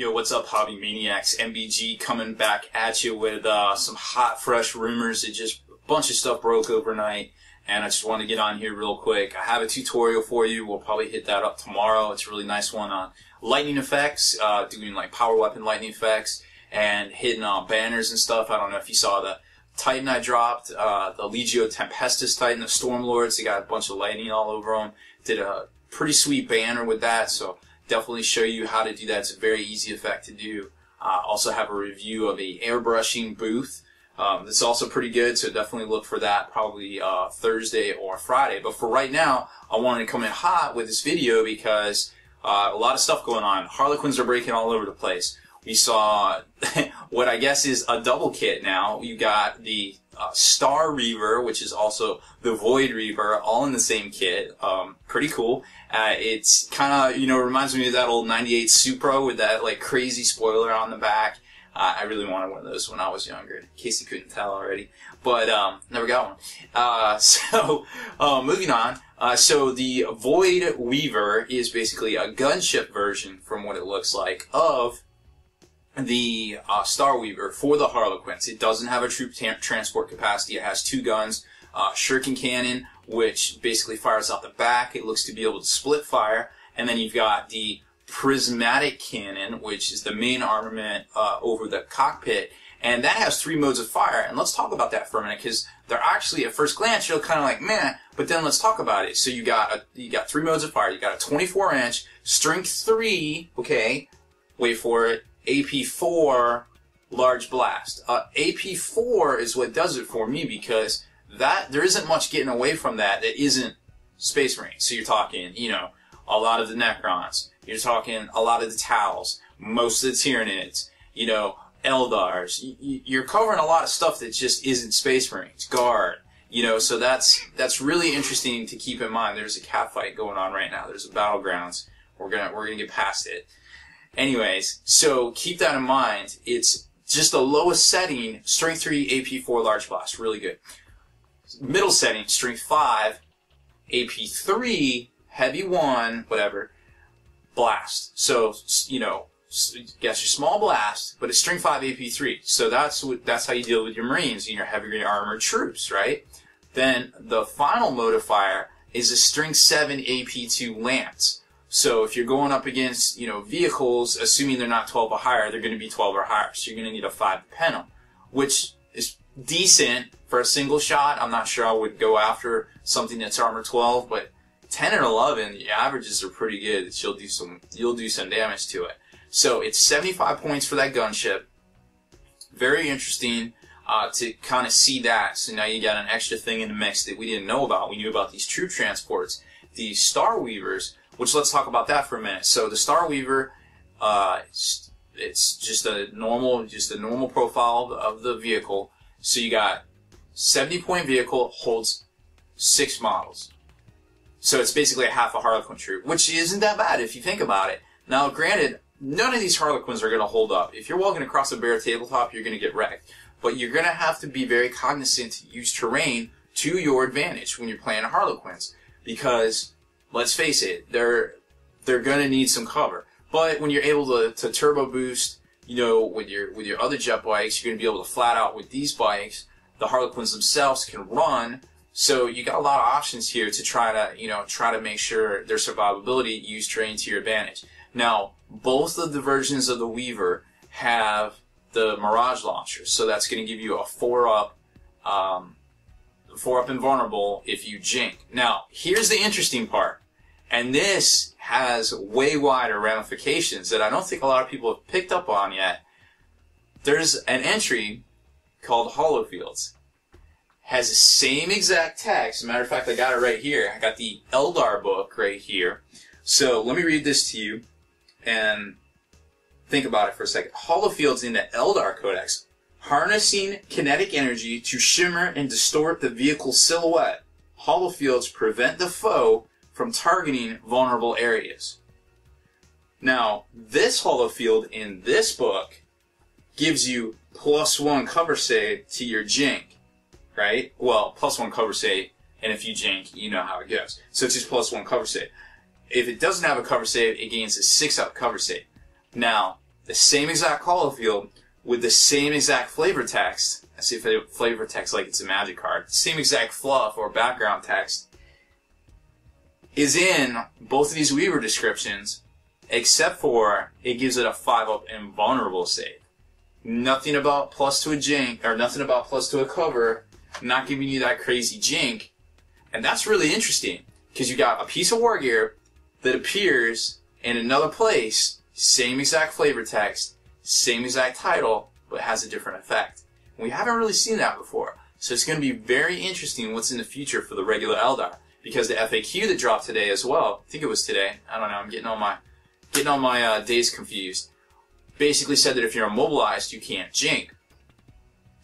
Yo, what's up, Hobby Maniacs? MBG coming back at you with some hot, fresh rumors. Just a bunch of stuff broke overnight, and I just want to get on here real quick. I have a tutorial for you. We'll probably hit that up tomorrow. It's a really nice one on lightning effects, doing like power weapon lightning effects, and hitting banners and stuff. I don't know if you saw the Titan I dropped, the Legio Tempestus Titan, the Stormlords. They got a bunch of lightning all over them. Did a pretty sweet banner with that, so definitely show you how to do that. It's a very easy effect to do. Also have a review of a airbrushing booth. That's also pretty good, so definitely look for that probably Thursday or Friday. But for right now, I wanted to come in hot with this video because a lot of stuff going on. Harlequins are breaking all over the place. We saw what I guess is a double kit now. You got the Star Reaver, which is also the Void Reaver, all in the same kit. Pretty cool. It's kind of, reminds me of that old 98 Supra with that like crazy spoiler on the back. I really wanted one of those when I was younger, in case you couldn't tell already. But never got one. Moving on. So the Void Weaver is basically a gunship version, from what it looks like, of the Star Weaver for the Harlequins. It doesn't have a troop transport capacity. It has two guns, shuriken cannon, which basically fires out the back. It looks to be able to split fire, and then you've got the prismatic cannon, which is the main armament over the cockpit, and that has three modes of fire. And let's talk about that for a minute, because they're actually, at first glance, you're kind of like meh, but then let's talk about it. So you got three modes of fire. You got a 24-inch strength 3, okay, wait for it, AP4 large blast. AP4 is what does it for me, because there isn't much getting away from that isn't Space Marines. So you're talking, a lot of the Necrons. You're talking a lot of the Tals, most of the Tyranids, Eldars. You're covering a lot of stuff that just isn't Space Marines. Guard. So that's really interesting to keep in mind. There's a cat fight going on right now. There's a battlegrounds. We're gonna get past it. Anyways, so keep that in mind. It's just the lowest setting, strength 3, AP4 large blast, really good. Middle setting, strength 5, AP3, heavy 1, whatever, blast. So, you got your small blast, but it's strength 5, AP3. So that's how you deal with your Marines and your heavy armored troops, right? Then the final mode of fire is a strength 7, AP2 lance. So if you're going up against, vehicles, assuming they're not 12 or higher, they're going to be 12 or higher. So you're going to need a 5 to pen them, which is decent for a single shot. I'm not sure I would go after something that's armor 12, but 10 and 11, the averages are pretty good. You'll do some damage to it. So it's 75 points for that gunship. Very interesting to kind of see that. So now you got an extra thing in the mix that we didn't know about. We knew about these troop transports, these Star Weavers, which let's talk about that for a minute. So the Star Weaver, it's just a normal profile of the vehicle. So you got 70-point vehicle, holds 6 models. So it's basically a half a Harlequin troop, which isn't that bad if you think about it. Now, granted, none of these Harlequins are going to hold up. If you're walking across a bare tabletop, you're going to get wrecked. But you're going to have to be very cognizant to use terrain to your advantage when you're playing Harlequins, because let's face it, they're going to need some cover. But when you're able to turbo boost, with your other jet bikes, you're going to be able to flat out with these bikes. The Harlequins themselves can run, so you got a lot of options here to try to make sure their survivability, use terrain to your advantage. Now, both of the versions of the Weaver have the Mirage launcher, so that's going to give you a 4-up invulnerable if you jink. Now, here's the interesting part. And this has way wider ramifications that I don't think a lot of people have picked up on yet. There's an entry called Holofields. Has the same exact text. As a matter of fact, I got it right here. I got the Eldar book right here. So let me read this to you and think about it for a second. Holofields in the Eldar Codex. Harnessing kinetic energy to shimmer and distort the vehicle's silhouette. Holofields prevent the foe from targeting vulnerable areas. Now, this holofield in this book gives you +1 cover save to your jink, right? Well, +1 cover save, and if you jink, you know how it goes. So it's just +1 cover save. If it doesn't have a cover save, it gains a 6-up cover save. Now, the same exact color field with the same exact flavor text. I say flavor text like it's a magic card. The same exact fluff or background text is in both of these Weaver descriptions, except for it gives it a 5-up invulnerable save. Nothing about plus to a jink, or nothing about plus to a cover, not giving you that crazy jink. And that's really interesting, because you got a piece of war gear that appears in another place, same exact flavor text, same exact title, but has a different effect. And we haven't really seen that before. So it's going to be very interesting what's in the future for the regular Eldar. Because the FAQ that dropped today as well, I think it was today, I don't know, I'm getting all my days confused, basically said that if you're immobilized, you can't jink.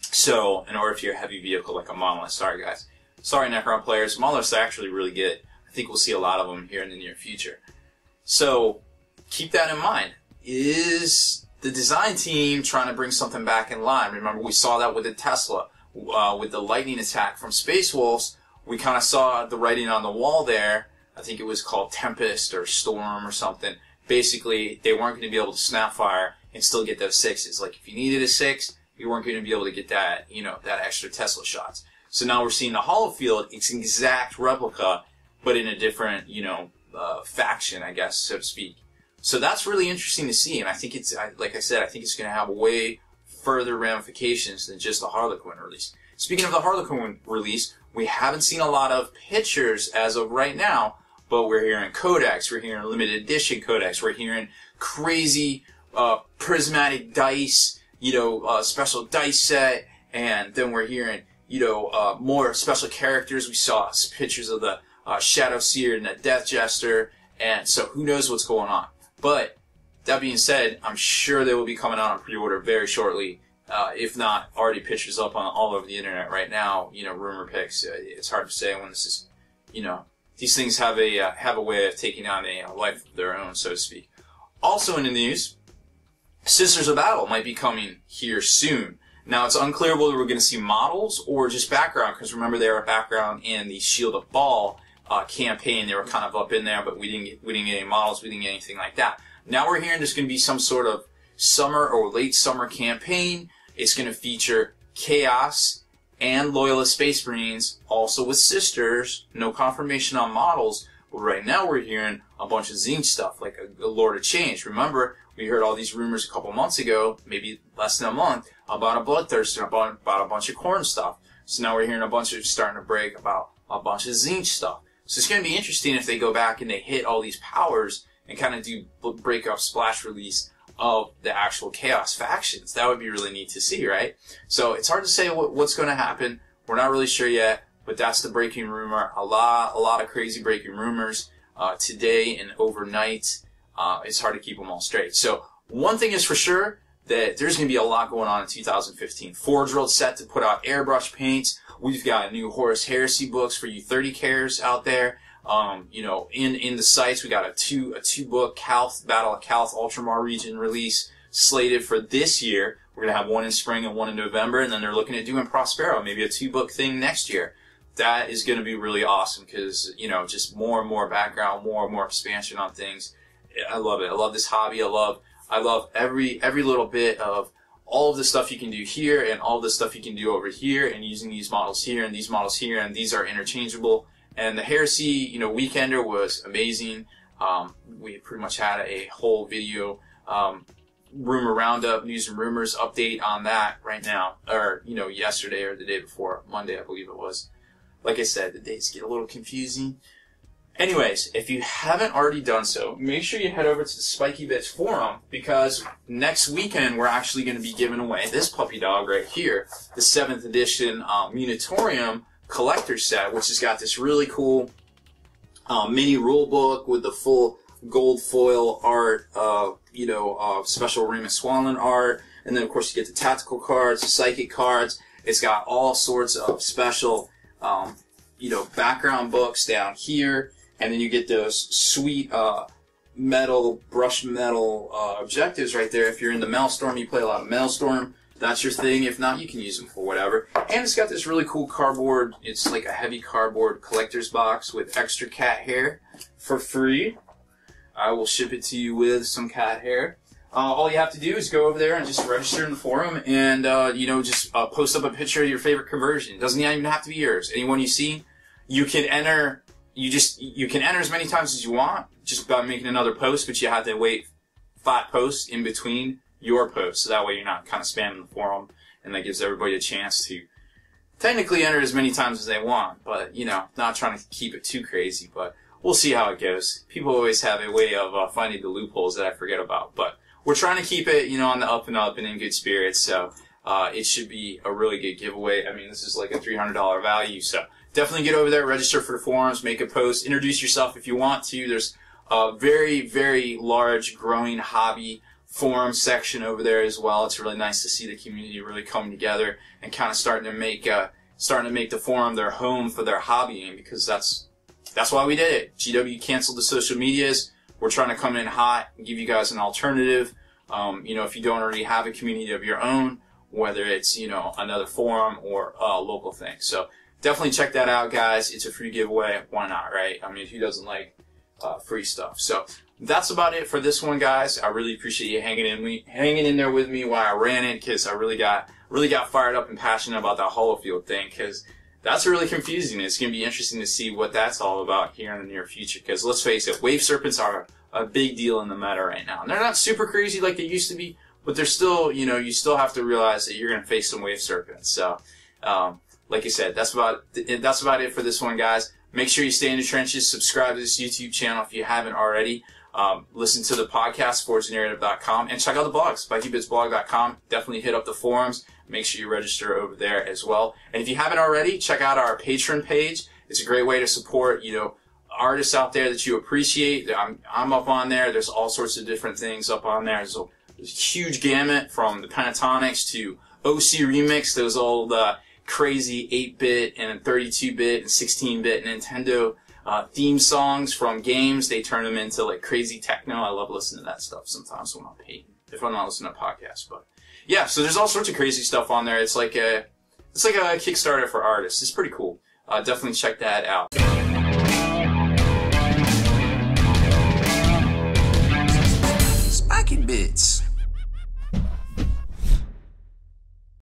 So, or if you're a heavy vehicle like a monolith, sorry guys. Sorry Necron players, monoliths are actually really good. I think we'll see a lot of them here in the near future. So, keep that in mind. Is the design team trying to bring something back in line? Remember, we saw that with the Tesla, with the lightning attack from Space Wolves. We kind of saw the writing on the wall there. I think it was called Tempest or Storm or something. Basically, they weren't going to be able to snapfire and still get those 6s. Like, if you needed a 6, you weren't going to be able to get that, that extra Tesla shots. So now we're seeing the holofield. It's an exact replica, but in a different, faction, I guess, so to speak. So that's really interesting to see. And I think it's, like I said, I think it's going to have way further ramifications than just the Harlequin release. Speaking of the Harlequin release, we haven't seen a lot of pictures as of right now, but we're hearing codex, we're hearing limited edition codex, we're hearing crazy prismatic dice, special dice set, and then we're hearing, more special characters. We saw pictures of the Shadow Seer and the Death Jester, and so who knows what's going on. But that being said, I'm sure they will be coming out on pre-order very shortly. If not already pictures up on all over the internet right now, rumor pics. It's hard to say when this is, these things have a way of taking on a life of their own, so to speak. Also in the news, Sisters of Battle might be coming here soon. Now it's unclear whether we're going to see models or just background, because remember they were background in the Shield of Baal campaign. They were kind of up in there, but we didn't get any models, we didn't get anything like that. Now we're hearing there's going to be some sort of summer or late summer campaign. It's going to feature Chaos and Loyalist Space Marines, also with Sisters. No confirmation on models, but right now we're hearing a bunch of Zinc stuff, like a Lord of Change. Remember, we heard all these rumors a couple months ago, maybe less than a month, about a Bloodthirster, about a bunch of Khorne stuff. So now we're hearing a bunch of starting to break about a bunch of Zinc stuff. So it's going to be interesting if they go back and they hit all these powers and kind of do break up splash release of the actual Chaos factions. That would be really neat to see, right? So it's hard to say what's going to happen. We're not really sure yet, but that's the breaking rumor. A lot of crazy breaking rumors today and overnight. It's hard to keep them all straight. So one thing is for sure, that there's going to be a lot going on in 2015. Forge World set to put out airbrush paints. We've got new Horus Heresy books for you 30 cares out there. In the sites, we got a two-book Calth, Battle of Calth Ultramar region release slated for this year. We're going to have one in spring and one in November, and then they're looking at doing Prospero, maybe a 2-book thing next year. That is going to be really awesome because, just more and more background, more and more expansion on things. I love it. I love this hobby. I love every little bit of all of the stuff you can do here and all the stuff you can do over here and using these models here and these models here, and these are interchangeable. And the Heresy, Weekender was amazing. We pretty much had a whole video, rumor roundup, news and rumors update on that right now, or, yesterday or the day before, Monday, I believe it was. Like I said, the dates get a little confusing. Anyways, if you haven't already done so, make sure you head over to the Spiky Bits forum, because next weekend we're actually going to be giving away this puppy dog right here, the 7th edition Munitorium collector set, which has got this really cool mini rule book with the full gold foil art, special Remus Swanland art, and then of course you get the tactical cards, the psychic cards. It's got all sorts of special, background books down here. And then you get those sweet brushed metal objectives right there. If you're into Maelstrom, you play a lot of Maelstrom, that's your thing. If not, you can use them for whatever. And it's got this really cool cardboard, it's like a heavy cardboard collector's box with extra cat hair for free. I will ship it to you with some cat hair. all you have to do is go over there and just register in the forum and, just post up a picture of your favorite conversion. It doesn't even have to be yours. Anyone you see, you can enter, you can enter as many times as you want just by making another post, but you have to wait 5 posts in between your posts. So that way you're not kind of spamming the forum, and that gives everybody a chance to technically enter as many times as they want, but, not trying to keep it too crazy, but we'll see how it goes. People always have a way of finding the loopholes that I forget about, but we're trying to keep it, on the up and up and in good spirits, so it should be a really good giveaway. I mean, this is like a $300 value, so definitely get over there, register for the forums, make a post, introduce yourself if you want to. There's a very, very large, growing hobby forum section over there as well. It's really nice to see the community really come together and kind of starting to make the forum their home for their hobbying, because that's why we did it. GW canceled the social medias. We're trying to come in hot and give you guys an alternative. If you don't already have a community of your own, whether it's, another forum or a local thing. So definitely check that out, guys. It's a free giveaway. Why not, right? I mean, who doesn't like free stuff? So that's about it for this one, guys. I really appreciate you hanging in there with me while I ran it, because I really got fired up and passionate about that holofield thing, because that's really confusing. It's going to be interesting to see what that's all about here in the near future, because let's face it, wave serpents are a big deal in the meta right now. And they're not super crazy like they used to be, but they're still, you still have to realize that you're going to face some wave serpents. So, like I said, that's about it for this one, guys. Make sure you stay in the trenches. Subscribe to this YouTube channel if you haven't already. Listen to the podcast, forgenarrative.com, and check out the blog, spikybitsblog.com. Definitely hit up the forums. Make sure you register over there as well. And if you haven't already, check out our Patreon page. It's a great way to support, artists out there that you appreciate. I'm up on there. There's all sorts of different things up on there. There's a huge gamut from the Pentatonics to OC Remix, those old crazy 8-bit and 32-bit and 16-bit Nintendo theme songs from games. They turn them into like crazy techno. I love listening to that stuff sometimes when I'm painting, if I'm not listening to podcasts. But yeah, so there's all sorts of crazy stuff on there. It's like a Kickstarter for artists. It's pretty cool. Definitely check that out. Spiky Bits.